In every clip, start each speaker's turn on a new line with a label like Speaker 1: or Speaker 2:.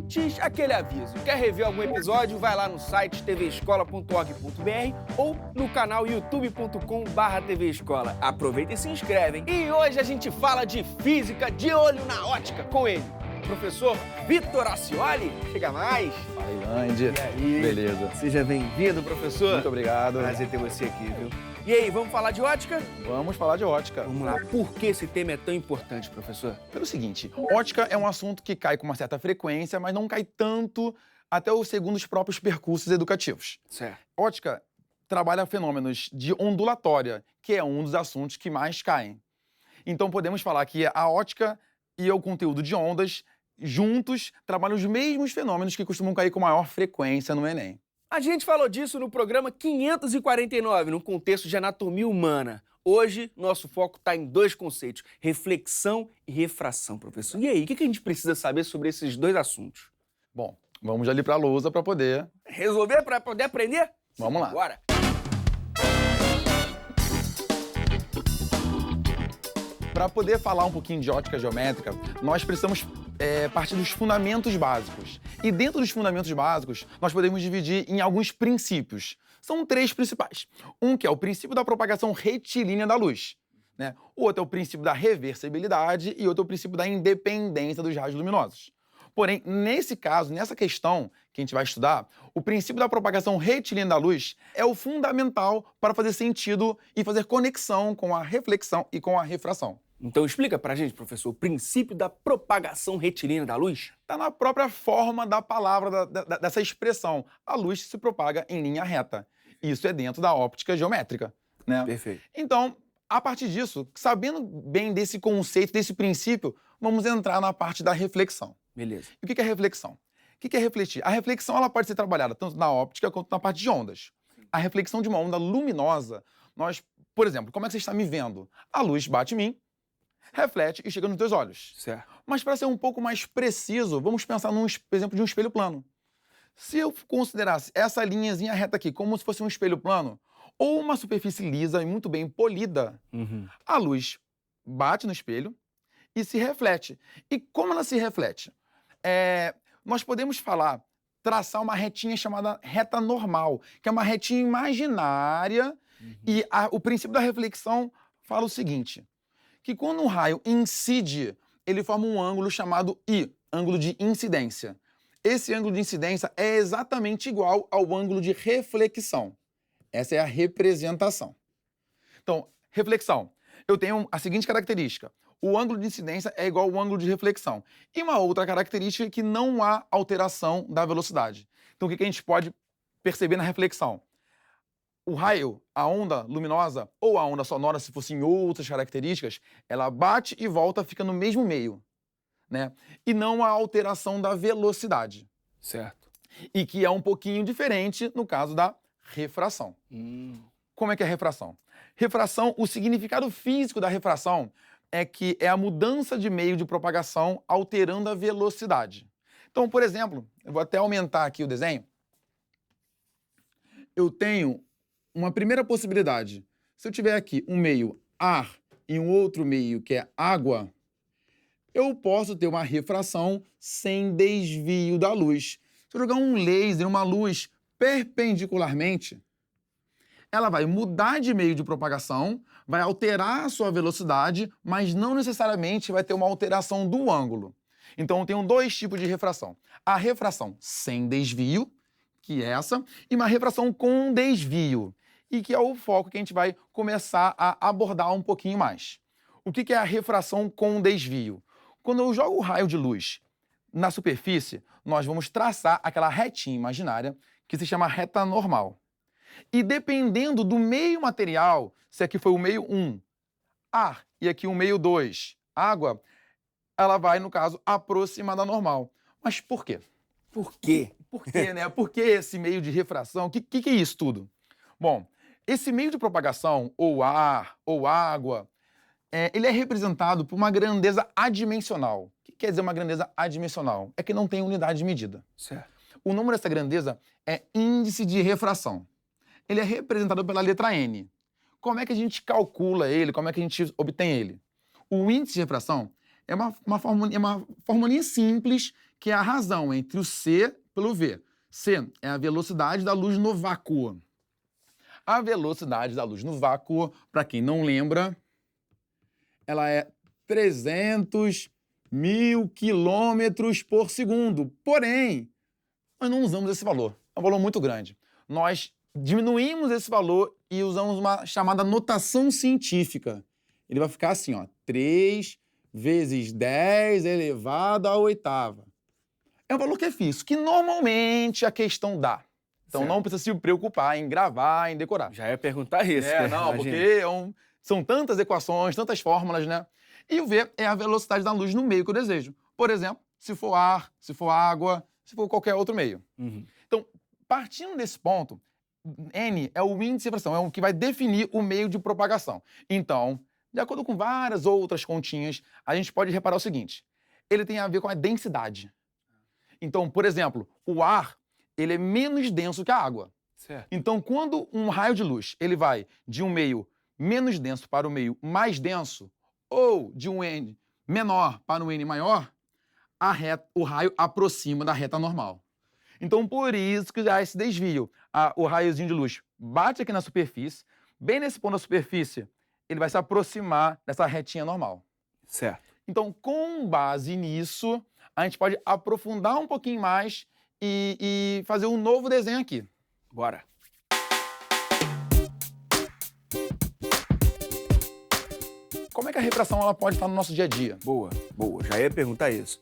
Speaker 1: Antes, aquele aviso. Quer rever algum episódio? Vai lá no site tvescola.org.br ou no canal youtube.com/tvescola. Aproveita e se inscreve, hein? E hoje a gente fala de física de olho na ótica com ele, professor Vitor Ascioli. Chega mais.
Speaker 2: Fala, Andy.
Speaker 1: E aí?
Speaker 2: Beleza.
Speaker 1: Seja bem-vindo, professor.
Speaker 2: Muito obrigado.
Speaker 1: Prazer ter você aqui, viu? E aí, vamos falar de ótica?
Speaker 2: Vamos falar de ótica.
Speaker 1: Vamos lá. Por que esse tema é tão importante, professor?
Speaker 2: Pelo seguinte, ótica é um assunto que cai com uma certa frequência, mas não cai tanto até segundo os próprios percursos educativos.
Speaker 1: Certo.
Speaker 2: Ótica trabalha fenômenos de ondulatória, que é um dos assuntos que mais caem. Então podemos falar que a ótica e o conteúdo de ondas, juntos, trabalham os mesmos fenômenos que costumam cair com maior frequência no Enem.
Speaker 1: A gente falou disso no programa 549, no contexto de anatomia humana. Hoje, nosso foco está em dois conceitos, reflexão e refração, professor. E aí, o que a gente precisa saber sobre esses dois assuntos?
Speaker 2: Bom, vamos ali para a lousa para poder...
Speaker 1: Resolver para poder aprender?
Speaker 2: Vamos lá.
Speaker 1: Bora!
Speaker 2: Para poder falar um pouquinho de ótica geométrica, nós precisamos partir dos fundamentos básicos. E dentro dos fundamentos básicos, nós podemos dividir em alguns princípios. São três principais. Um que é o princípio da propagação retilínea da luz, né? O outro é o princípio da reversibilidade e outro é o princípio da independência dos raios luminosos. Porém, nesse caso, nessa questão que a gente vai estudar, o princípio da propagação retilínea da luz é o fundamental para fazer sentido e fazer conexão com a reflexão e com a refração.
Speaker 1: Então explica pra gente, professor, o princípio da propagação retilínea da luz?
Speaker 2: Está na própria forma da palavra, dessa expressão. A luz se propaga em linha reta. Isso é dentro da óptica geométrica, né?
Speaker 1: Perfeito.
Speaker 2: Então, a partir disso, sabendo bem desse conceito, desse princípio, vamos entrar na parte da reflexão.
Speaker 1: Beleza.
Speaker 2: E o que é reflexão? O que é refletir? A reflexão ela pode ser trabalhada tanto na óptica quanto na parte de ondas. A reflexão de uma onda luminosa, nós, por exemplo, como é que você está me vendo? A luz bate em mim, reflete e chega nos teus olhos.
Speaker 1: Certo.
Speaker 2: Mas para ser um pouco mais preciso, vamos pensar num exemplo de um espelho plano. Se eu considerasse essa linhazinha reta aqui como se fosse um espelho plano, ou uma superfície lisa e muito bem polida, a luz bate no espelho e se reflete. E como ela se reflete? Nós podemos traçar uma retinha chamada reta normal, que é uma retinha imaginária, e o princípio da reflexão fala o seguinte, que quando um raio incide, ele forma um ângulo chamado I, ângulo de incidência. Esse ângulo de incidência é exatamente igual ao ângulo de reflexão. Essa é a representação. Então, reflexão. Eu tenho a seguinte característica. O ângulo de incidência é igual ao ângulo de reflexão. E uma outra característica é que não há alteração da velocidade. Então, o que a gente pode perceber na reflexão? O raio, a onda luminosa ou a onda sonora, se fossem outras características, ela bate e volta, fica no mesmo meio, né? E não há alteração da velocidade.
Speaker 1: Certo.
Speaker 2: E que é um pouquinho diferente no caso da refração. Como é que é a refração? Refração, o significado físico da refração é que é a mudança de meio de propagação alterando a velocidade. Então, por exemplo, eu vou até aumentar aqui o desenho. Eu tenho uma primeira possibilidade. Se eu tiver aqui um meio ar e um outro meio que é água, eu posso ter uma refração sem desvio da luz. Se eu jogar um laser, uma luz perpendicularmente, ela vai mudar de meio de propagação, vai alterar a sua velocidade, mas não necessariamente vai ter uma alteração do ângulo. Então eu tenho dois tipos de refração. A refração sem desvio, que é essa, e uma refração com desvio, e que é o foco que a gente vai começar a abordar um pouquinho mais. O que é a refração com desvio? Quando eu jogo o raio de luz na superfície, nós vamos traçar aquela retinha imaginária que se chama reta normal. E dependendo do meio material, se aqui foi o meio 1, ar, e aqui o meio 2, água, ela vai, no caso, aproximar da normal. Mas por quê?
Speaker 1: Por quê?
Speaker 2: Por quê, né? Por que esse meio de refração? O que é isso tudo? Bom, esse meio de propagação, ou ar, ou água, ele é representado por uma grandeza adimensional. O que quer dizer uma grandeza adimensional? É que não tem unidade de medida.
Speaker 1: Certo.
Speaker 2: O nome dessa grandeza é índice de refração. Ele é representado pela letra N. Como é que a gente calcula ele? Como é que a gente obtém ele? O índice de refração é uma formulinha simples que é a razão entre o C pelo V. C é a velocidade da luz no vácuo. A velocidade da luz no vácuo, para quem não lembra, ela é 300.000 quilômetros por segundo. Porém, nós não usamos esse valor. É um valor muito grande. Nós diminuímos esse valor e usamos uma chamada notação científica. Ele vai ficar assim, ó, 3 vezes 10 elevado à oitava. É um valor que é fixo, que normalmente a questão dá. Então
Speaker 1: Certo.
Speaker 2: não precisa se preocupar em gravar, em decorar.
Speaker 1: Já ia perguntar isso. né?
Speaker 2: Não,
Speaker 1: Imagina.
Speaker 2: porque são tantas equações, tantas fórmulas, né? E o V é a velocidade da luz no meio que eu desejo. Por exemplo, se for ar, se for água, se for qualquer outro meio.
Speaker 1: Uhum.
Speaker 2: Então, partindo desse ponto, N é o índice de refração, é o que vai definir o meio de propagação. Então, de acordo com várias outras continhas, a gente pode reparar o seguinte: ele tem a ver com a densidade. Então, por exemplo, o ar, ele é menos denso que a água.
Speaker 1: Certo.
Speaker 2: Então, quando um raio de luz ele vai de um meio menos denso para o meio mais denso, ou de um N menor para um N maior, o raio aproxima da reta normal. Então, por isso que já há esse desvio. O raiozinho de luz bate aqui na superfície, bem nesse ponto da superfície, ele vai se aproximar dessa retinha normal.
Speaker 1: Certo.
Speaker 2: Então, com base nisso, a gente pode aprofundar um pouquinho mais e fazer um novo desenho aqui.
Speaker 1: Bora.
Speaker 2: Como é que a refração ela pode estar no nosso dia a dia?
Speaker 1: Boa, boa. Já ia perguntar isso.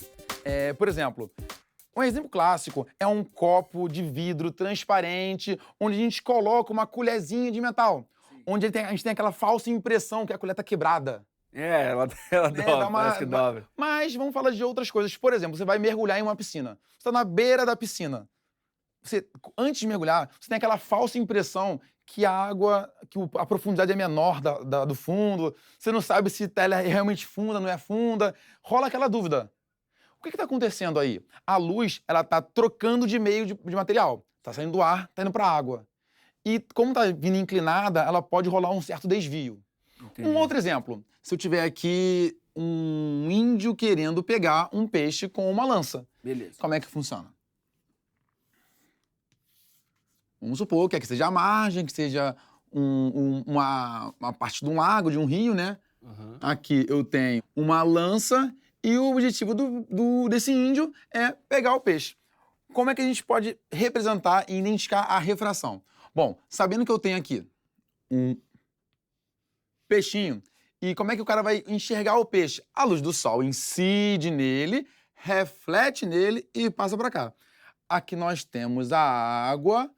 Speaker 2: Por exemplo, um exemplo clássico é um copo de vidro transparente, onde a gente coloca uma colherzinha de metal. Onde a gente tem aquela falsa impressão que a colher está quebrada.
Speaker 1: Ela
Speaker 2: Né,
Speaker 1: dobra, parece que dobra.
Speaker 2: Mas vamos falar de outras coisas. Por exemplo, você vai mergulhar em uma piscina. Você está na beira da piscina. Antes de mergulhar, você tem aquela falsa impressão que a água, a profundidade é menor do fundo. Você não sabe se ela é realmente funda, não é funda. Rola aquela dúvida. O que está acontecendo aí? A luz ela está trocando de meio de material. Está saindo do ar, está indo para a água. E como está vindo inclinada, ela pode rolar um certo desvio.
Speaker 1: Entendi.
Speaker 2: Um outro exemplo. Se eu tiver aqui um índio querendo pegar um peixe com uma lança.
Speaker 1: Beleza.
Speaker 2: Como é que funciona? Vamos supor que aqui seja a margem, que seja uma parte de um lago, de um rio, né?
Speaker 1: Uhum.
Speaker 2: Aqui eu tenho uma lança e o objetivo desse índio é pegar o peixe. Como é que a gente pode representar e identificar a refração? Bom, sabendo que eu tenho aqui um peixinho, e como é que o cara vai enxergar o peixe? A luz do sol incide nele, reflete nele e passa para cá. Aqui nós temos a água,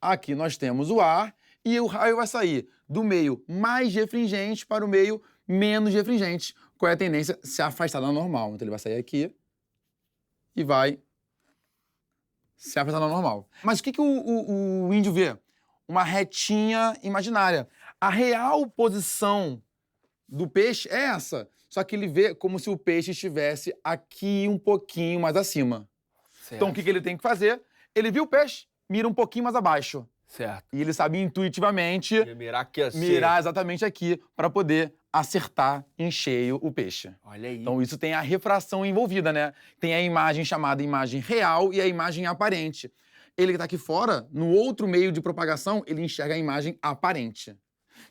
Speaker 2: aqui nós temos o ar, e o raio vai sair do meio mais refringente para o meio menos refringente. Qual é a tendência? Se afastar da normal. Então ele vai sair aqui e vai se afastar da normal. Mas o que o índio vê? Uma retinha imaginária. A real posição do peixe é essa, só que ele vê como se o peixe estivesse aqui um pouquinho mais acima.
Speaker 1: Certo.
Speaker 2: Então o que ele tem que fazer? Ele viu o peixe, mira um pouquinho mais abaixo.
Speaker 1: Certo.
Speaker 2: E ele sabe intuitivamente
Speaker 1: Ia mirar aqui assim.
Speaker 2: mirar exatamente aqui para poder acertar em cheio o peixe.
Speaker 1: Olha aí.
Speaker 2: Então isso tem a refração envolvida, né? Tem a imagem chamada imagem real e a imagem aparente. Ele que está aqui fora, no outro meio de propagação, ele enxerga a imagem aparente.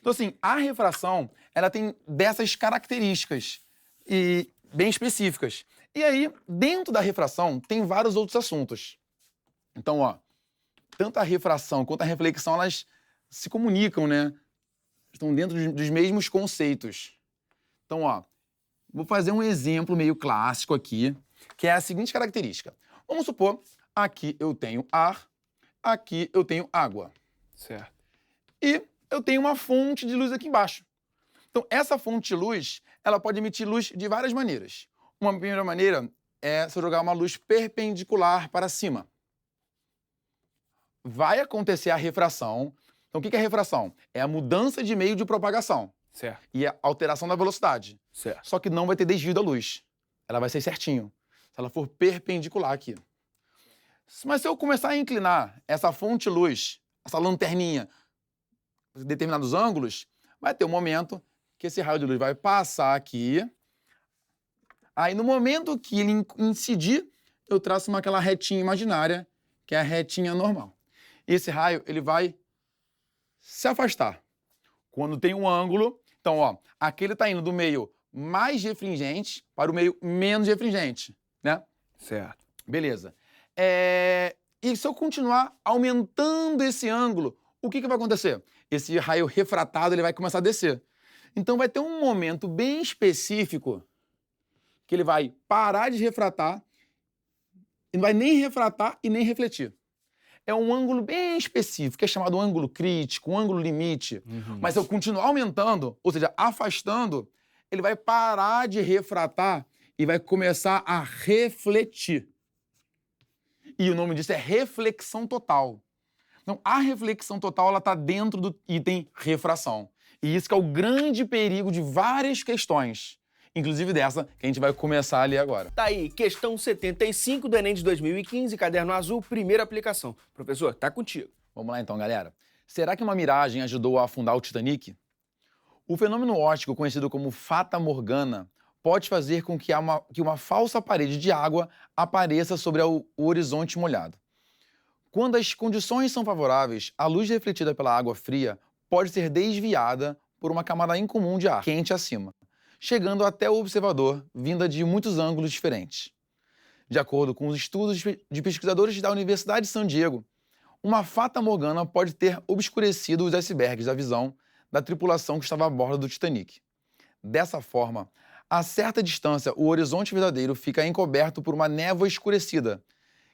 Speaker 2: Então assim, a refração, ela tem dessas características e bem específicas. E aí, dentro da refração, tem vários outros assuntos. Então, ó, tanto a refração quanto a reflexão, elas se comunicam, né? Estão dentro dos mesmos conceitos. Então, ó, vou fazer um exemplo meio clássico aqui, que é a seguinte característica. Vamos supor, aqui eu tenho ar, aqui eu tenho água.
Speaker 1: Certo.
Speaker 2: E eu tenho uma fonte de luz aqui embaixo. Então, essa fonte de luz, ela pode emitir luz de várias maneiras. Uma primeira maneira é se eu jogar uma luz perpendicular para cima. Vai acontecer a refração. Então, o que é a refração? É a mudança de meio de propagação
Speaker 1: Certo.
Speaker 2: e a alteração da velocidade.
Speaker 1: Certo.
Speaker 2: Só que não vai ter desvio da luz. Ela vai ser certinho, se ela for perpendicular aqui. Mas se eu começar a inclinar essa fonte de luz, essa lanterninha, em determinados ângulos, vai ter um momento que esse raio de luz vai passar aqui, Aí, no momento que ele incidir, eu traço aquela retinha imaginária, que é a retinha normal. Esse raio, ele vai se afastar. Quando tem um ângulo, então, ó, aqui ele está indo do meio mais refringente para o meio menos refringente, né?
Speaker 1: Certo.
Speaker 2: Beleza. E se eu continuar aumentando esse ângulo, o que vai acontecer? Esse raio refratado ele vai começar a descer. Então vai ter um momento bem específico que ele vai parar de refratar, e não vai nem refratar e nem refletir. É um ângulo bem específico, que é chamado ângulo crítico, um ângulo limite. Mas se eu continuar aumentando, ou seja, afastando, ele vai parar de refratar e vai começar a refletir. E o nome disso é reflexão total. Então, a reflexão total ela está dentro do item refração. E isso que é o grande perigo de várias questões, inclusive dessa que a gente vai começar ali agora.
Speaker 1: Tá aí, questão 75 do Enem de 2015, caderno azul, primeira aplicação. Professor, tá contigo.
Speaker 2: Vamos lá então, galera. Será que uma miragem ajudou a afundar o Titanic? O fenômeno óptico, conhecido como Fata Morgana, pode fazer com que uma falsa parede de água apareça sobre o horizonte molhado. Quando as condições são favoráveis, a luz refletida pela água fria pode ser desviada por uma camada incomum de ar quente acima, chegando até o observador, vinda de muitos ângulos diferentes. De acordo com os estudos de pesquisadores da Universidade de San Diego, uma fata morgana pode ter obscurecido os icebergs da visão da tripulação que estava a bordo do Titanic. Dessa forma, a certa distância, o horizonte verdadeiro fica encoberto por uma névoa escurecida,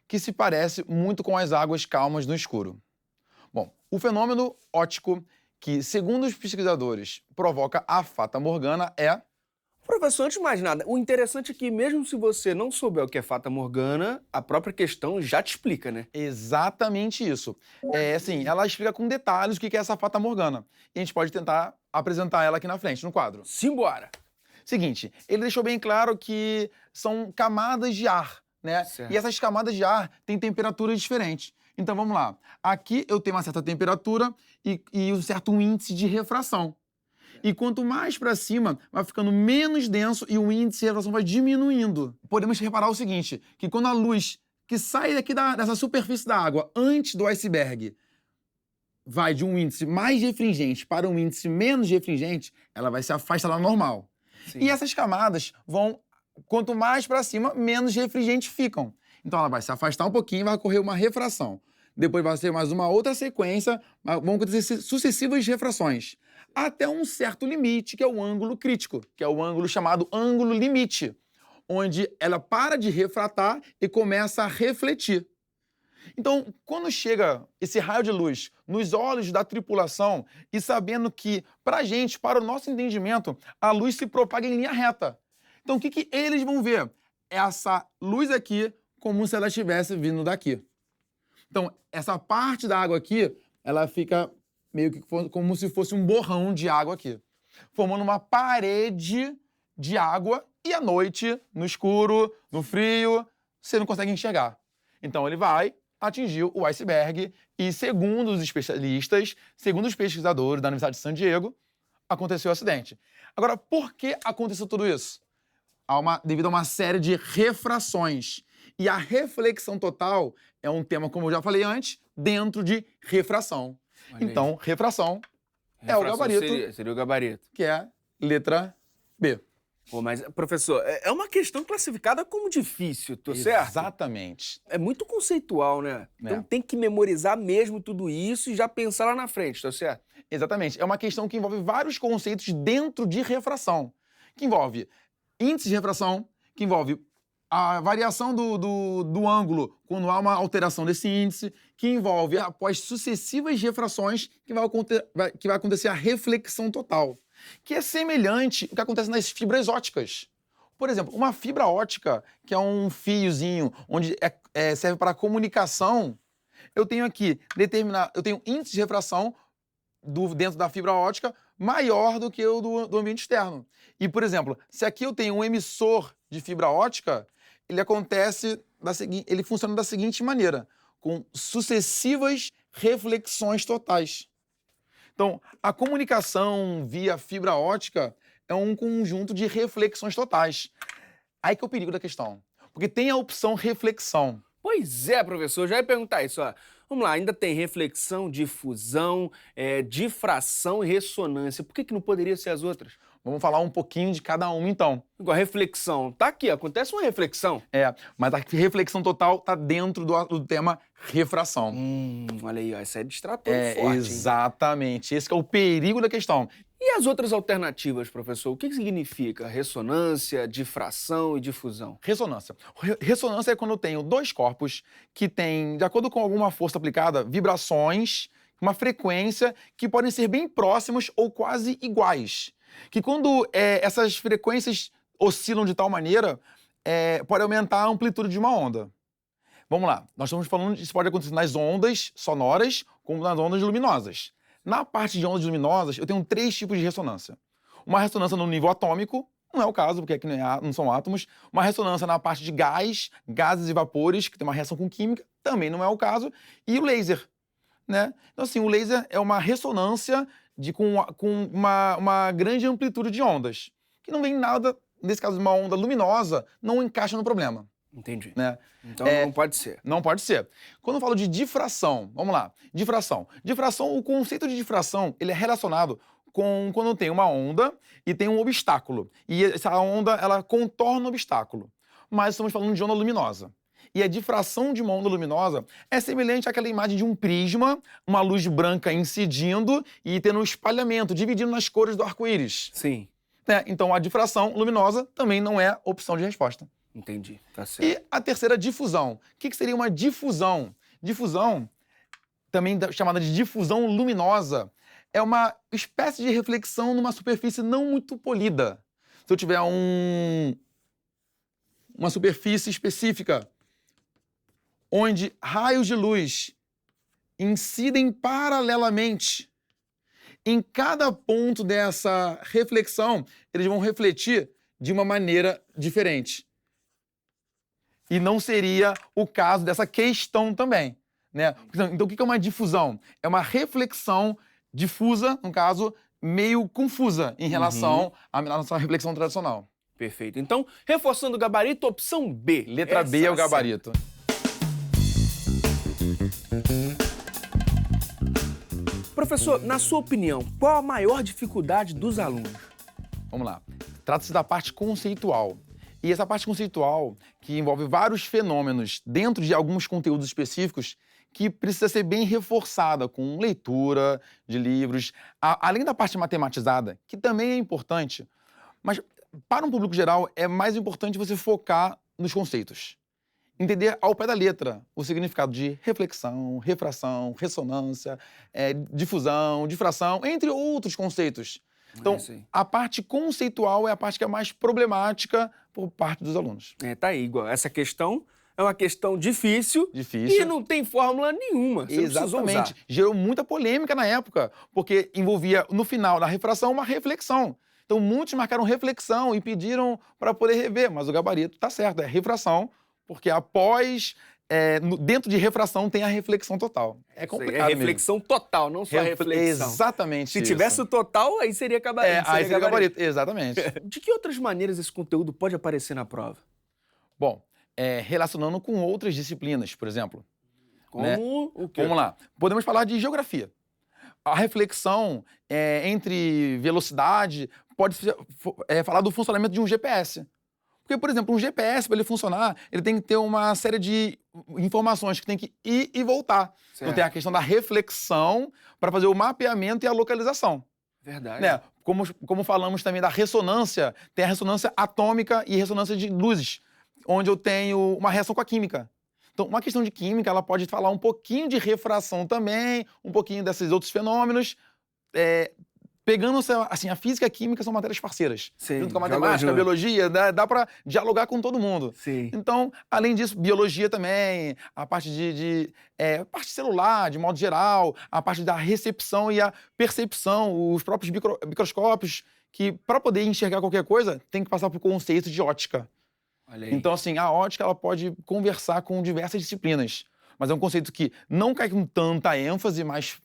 Speaker 2: que se parece muito com as águas calmas no escuro. Bom, o fenômeno óptico que, segundo os pesquisadores, provoca a fata morgana é...
Speaker 1: Professor, antes de mais nada, o interessante é que mesmo se você não souber o que é fata morgana, a própria questão já te explica, né?
Speaker 2: Exatamente isso. Assim, ela explica com detalhes o que é essa fata morgana. E a gente pode tentar apresentar ela aqui na frente, no quadro.
Speaker 1: Simbora!
Speaker 2: Seguinte, ele deixou bem claro que são camadas de ar, né?
Speaker 1: Certo.
Speaker 2: E essas camadas de ar têm temperaturas diferentes. Então vamos lá. Aqui eu tenho uma certa temperatura e um certo índice de refração. E quanto mais para cima, vai ficando menos denso e o índice de refração vai diminuindo. Podemos reparar o seguinte, que quando a luz que sai daqui dessa superfície da água antes do iceberg vai de um índice mais refringente para um índice menos refringente, ela vai se afastar da normal.
Speaker 1: Sim.
Speaker 2: E essas camadas vão, quanto mais para cima, menos refringentes ficam. Então ela vai se afastar um pouquinho e vai ocorrer uma refração. Depois vai ser mais uma outra sequência, vão acontecer sucessivas refrações. Até um certo limite, que é o ângulo crítico, que é o ângulo chamado ângulo limite, onde ela para de refratar e começa a refletir. Então, quando chega esse raio de luz nos olhos da tripulação e sabendo que, para gente, para o nosso entendimento, a luz se propaga em linha reta. Então, o que eles vão ver? Essa luz aqui como se ela estivesse vindo daqui. Então, essa parte da água aqui, ela fica meio que como se fosse um borrão de água aqui, formando uma parede de água e à noite, no escuro, no frio, você não consegue enxergar. Então, ele vai atingir o iceberg e, segundo os especialistas, segundo os pesquisadores da Universidade de San Diego, aconteceu o acidente. Agora, por que aconteceu tudo isso? Devido a uma série de refrações. E a reflexão total é um tema, como eu já falei antes, dentro de refração. Então, refração é o gabarito.
Speaker 1: Seria o gabarito.
Speaker 2: Que é letra B.
Speaker 1: Pô, mas, professor, é uma questão classificada como difícil, tô certo?
Speaker 2: Exatamente.
Speaker 1: É muito conceitual, né? Então tem que memorizar mesmo tudo isso e já pensar lá na frente, tá certo?
Speaker 2: Exatamente. É uma questão que envolve vários conceitos dentro de refração. Que envolve índice de refração, que envolve a variação do ângulo quando há uma alteração desse índice, que envolve, após sucessivas refrações, que vai acontecer a reflexão total, que é semelhante ao que acontece nas fibras ópticas. Por exemplo, uma fibra óptica, que é um fiozinho onde serve para comunicação, eu tenho aqui eu tenho índice de refração dentro da fibra óptica maior do que o do ambiente externo. E, por exemplo, se aqui eu tenho um emissor de fibra óptica, ele funciona da seguinte maneira, com sucessivas reflexões totais. Então, a comunicação via fibra óptica é um conjunto de reflexões totais. Aí que é o perigo da questão. Porque tem a opção reflexão.
Speaker 1: Pois é, professor, já ia perguntar isso, ó. Vamos lá, ainda tem reflexão, difusão, difração e ressonância. Por que não poderia ser as outras?
Speaker 2: Vamos falar um pouquinho de cada uma, então.
Speaker 1: Igual a reflexão. Tá aqui, acontece uma reflexão.
Speaker 2: Mas a reflexão total tá dentro do tema refração.
Speaker 1: Olha aí, ó, esse é distrator forte, hein?
Speaker 2: Exatamente. Esse que é o perigo da questão.
Speaker 1: E as outras alternativas, professor? O que significa ressonância, difração e difusão?
Speaker 2: Ressonância. Ressonância é quando eu tenho dois corpos que têm, de acordo com alguma força aplicada, vibrações, uma frequência que podem ser bem próximos ou quase iguais. Que quando essas frequências oscilam de tal maneira, pode aumentar a amplitude de uma onda. Vamos lá, nós estamos falando isso pode acontecer nas ondas sonoras como nas ondas luminosas. Na parte de ondas luminosas, eu tenho 3 tipos de ressonância. Uma ressonância no nível atômico, não é o caso, porque aqui não são átomos. Uma ressonância na parte de gases e vapores, que tem uma reação com química, também não é o caso. E o laser, né? Então, assim, o laser é uma ressonância com uma grande amplitude de ondas, que não vem nada, nesse caso, uma onda luminosa, não encaixa no problema.
Speaker 1: Entendi.
Speaker 2: Né?
Speaker 1: Então não pode ser.
Speaker 2: Não pode ser. Quando eu falo de difração, vamos lá. Difração. Difração, o conceito de difração, ele é relacionado com quando eu tenho uma onda e tem um obstáculo. E essa onda, ela contorna o obstáculo. Mas estamos falando de onda luminosa. E a difração de uma onda luminosa é semelhante àquela imagem de um prisma, uma luz branca incidindo e tendo um espalhamento, dividindo nas cores do arco-íris.
Speaker 1: Sim.
Speaker 2: Então a difração luminosa também não é opção de resposta.
Speaker 1: Entendi, tá certo.
Speaker 2: E a terceira, difusão. O que seria uma difusão? Difusão, também chamada de difusão luminosa, é uma espécie de reflexão numa superfície não muito polida. Se eu tiver uma superfície específica onde raios de luz incidem paralelamente, em cada ponto dessa reflexão, eles vão refletir de uma maneira diferente. E não seria o caso dessa questão também, né? Então, o que é uma difusão? É uma reflexão difusa, no caso, meio confusa em relação à nossa reflexão tradicional.
Speaker 1: Perfeito. Então, reforçando o gabarito, opção B.
Speaker 2: Letra B é o gabarito.
Speaker 1: Professor, na sua opinião, qual a maior dificuldade dos alunos?
Speaker 2: Vamos lá. Trata-se da parte conceitual. E essa parte conceitual, que envolve vários fenômenos dentro de alguns conteúdos específicos, que precisa ser bem reforçada com leitura de livros, além da parte matematizada, que também é importante, mas para um público geral é mais importante você focar nos conceitos. Entender ao pé da letra o significado de reflexão, refração, ressonância, difusão, difração, entre outros conceitos. Então, a parte conceitual é a parte que é mais problemática por parte dos alunos.
Speaker 1: Tá aí, igual. Essa questão é uma questão difícil. E não tem fórmula nenhuma. Você
Speaker 2: exatamente. Gerou muita polêmica na época, porque envolvia, no final da refração, uma reflexão. Então, muitos marcaram reflexão e pediram para poder rever, mas o gabarito está certo, é refração, porque após... dentro de refração tem a reflexão total. É complicado mesmo.
Speaker 1: É reflexão total, não só reflexão.
Speaker 2: Exatamente.
Speaker 1: Se tivesse o total, aí seria gabarito.
Speaker 2: Aí seria gabarito, exatamente.
Speaker 1: De que outras maneiras esse conteúdo pode aparecer na prova?
Speaker 2: Bom, relacionando com outras disciplinas, por exemplo.
Speaker 1: Como o quê?
Speaker 2: Vamos lá. Podemos falar de geografia. A reflexão entre velocidade pode falar do funcionamento de um GPS. Porque, por exemplo, um GPS, para ele funcionar, ele tem que ter uma série de informações que tem que ir e voltar.
Speaker 1: Certo.
Speaker 2: Então tem a questão da reflexão para fazer o mapeamento e a localização.
Speaker 1: Verdade.
Speaker 2: Né? Como falamos também da ressonância, tem a ressonância atômica e ressonância de luzes, onde eu tenho uma reação com a química. Então, uma questão de química, ela pode falar um pouquinho de refração também, um pouquinho desses outros fenômenos, pegando, assim, a física e a química são matérias parceiras.
Speaker 1: Sim,
Speaker 2: junto com a matemática, a biologia, dá para dialogar com todo mundo.
Speaker 1: Sim.
Speaker 2: Então, além disso, biologia também, a parte parte celular, de modo geral, a parte da recepção e a percepção, os próprios microscópios, que para poder enxergar qualquer coisa, tem que passar por conceito de ótica.
Speaker 1: Olha aí.
Speaker 2: Então, assim, a ótica ela pode conversar com diversas disciplinas, mas é um conceito que não cai com tanta ênfase, mas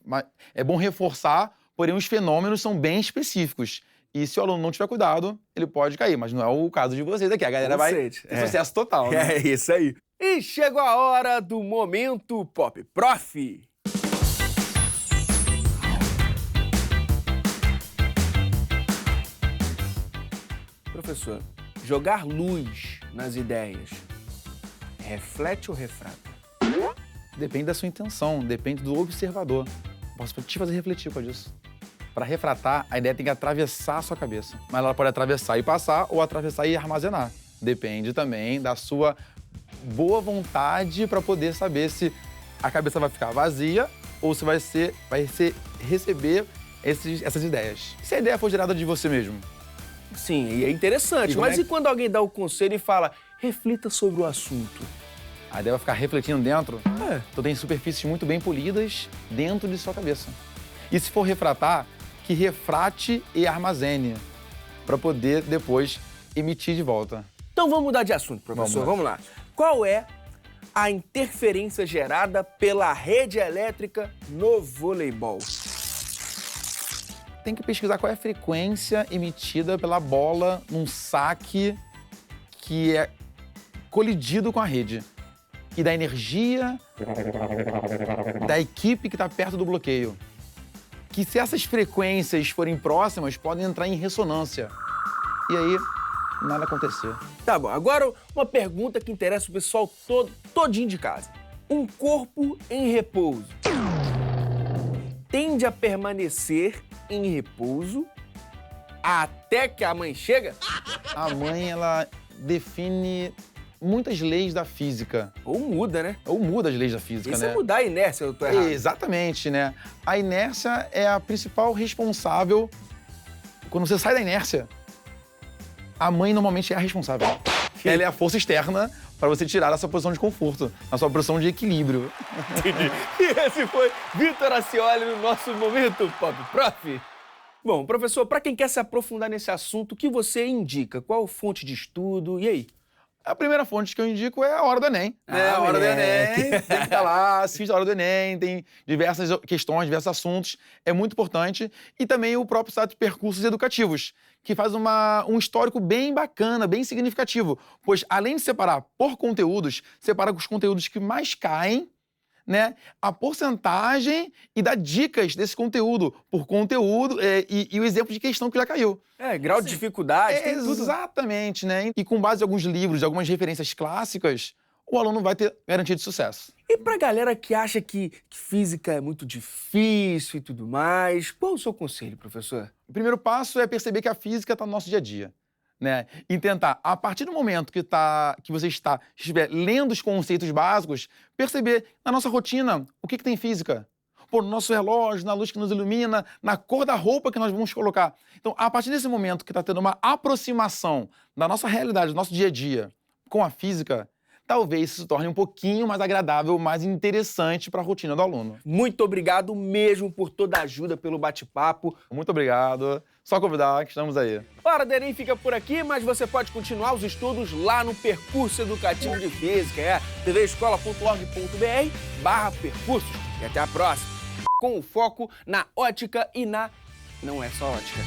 Speaker 2: é bom reforçar. Porém, os fenômenos são bem específicos E se o aluno não tiver cuidado, ele pode cair. Mas não é o caso de vocês aqui. A galera vai ter sucesso total, né?
Speaker 1: É isso aí. E chegou a hora do Momento Pop Prof. Professor, jogar luz nas ideias reflete ou refrata?
Speaker 2: Depende da sua intenção, depende do observador. Posso te fazer refletir com isso. Para refratar, a ideia tem que atravessar a sua cabeça. Mas ela pode atravessar e passar ou atravessar e armazenar. Depende também da sua boa vontade para poder saber se a cabeça vai ficar vazia ou se vai receber essas ideias. Se a ideia for gerada de você mesmo.
Speaker 1: Sim, e é interessante. Mas e quando alguém dá o conselho e fala, reflita sobre o assunto?
Speaker 2: A ideia vai ficar refletindo dentro? Então tem superfícies muito bem polidas dentro de sua cabeça. E se for refratar, que refrate e armazene, para poder depois emitir de volta.
Speaker 1: Então vamos mudar de assunto, professor. Vamos lá. Qual é a interferência gerada pela rede elétrica no voleibol?
Speaker 2: Tem que pesquisar qual é a frequência emitida pela bola num saque que é colidido com a rede. E da energia da equipe que está perto do bloqueio. Que se essas frequências forem próximas, podem entrar em ressonância. E aí, nada acontecer.
Speaker 1: Tá bom, agora uma pergunta que interessa o pessoal todinho de casa. Um corpo em repouso tende a permanecer em repouso até que a mãe chega?
Speaker 2: A mãe, ela define muitas leis da física.
Speaker 1: Ou muda, né?
Speaker 2: Ou muda as leis da física,
Speaker 1: Isso
Speaker 2: né?
Speaker 1: é mudar a inércia, eu tô errado.
Speaker 2: Exatamente, né? A inércia é a principal responsável. Quando você sai da inércia, a mãe normalmente é a responsável. Ela é a força externa para você tirar essa posição de conforto, a sua posição de equilíbrio.
Speaker 1: Entendi. E esse foi Vitor Acioli no nosso Momento Pop Prof. Bom, professor, para quem quer se aprofundar nesse assunto, o que você indica? Qual fonte de estudo? E aí?
Speaker 2: A primeira fonte que eu indico é a Hora do Enem. A Hora do Enem, tem que estar lá, assiste a Hora do Enem, tem diversas questões, diversos assuntos, é muito importante. E também o próprio site de Percursos Educativos, que faz um histórico bem bacana, bem significativo. Pois, além de separar por conteúdos, separa os conteúdos que mais caem, né, a porcentagem e dá dicas desse conteúdo, por conteúdo e o exemplo de questão que já caiu.
Speaker 1: Grau de dificuldade, tem tudo.
Speaker 2: Exatamente, né? E com base em alguns livros, algumas referências clássicas, o aluno vai ter garantia de sucesso.
Speaker 1: E pra galera que acha que física é muito difícil e tudo mais, qual o seu conselho, professor?
Speaker 2: O primeiro passo é perceber que a física está no nosso dia a dia. Né? E tentar, a partir do momento que você estiver lendo os conceitos básicos, perceber na nossa rotina o que tem física. Pô, no nosso relógio, na luz que nos ilumina, na cor da roupa que nós vamos colocar. Então, a partir desse momento que está tendo uma aproximação da nossa realidade, do nosso dia a dia, com a física, talvez isso se torne um pouquinho mais agradável, mais interessante para a rotina do aluno.
Speaker 1: Muito obrigado mesmo por toda a ajuda, pelo bate-papo.
Speaker 2: Muito obrigado. Só convidar que estamos aí.
Speaker 1: Hora do Enem fica por aqui, mas você pode continuar os estudos lá no Percurso Educativo de Física, tvescola.org.br/percursos. E até a próxima, com o foco na ótica e na... Não é só ótica.